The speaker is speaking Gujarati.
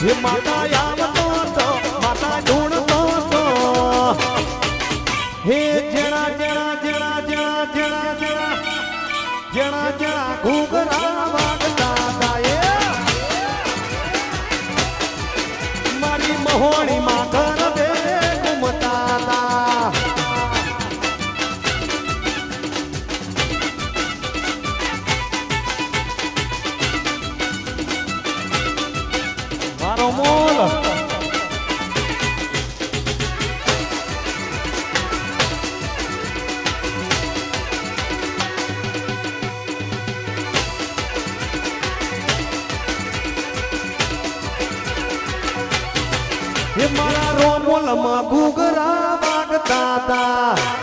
હે માતા આવતો તો માતા ઢૂંઢતો તો હે જણા જણા જણા જણા જણા જણા જણા જણા ઘૂઘરા વાગતા હતા એ મારી મહોણી માં ઘર દે ઘૂમતા હતા મારો મોલ હે મારા રોમોલ માં ઘૂઘરા વાગતા હતા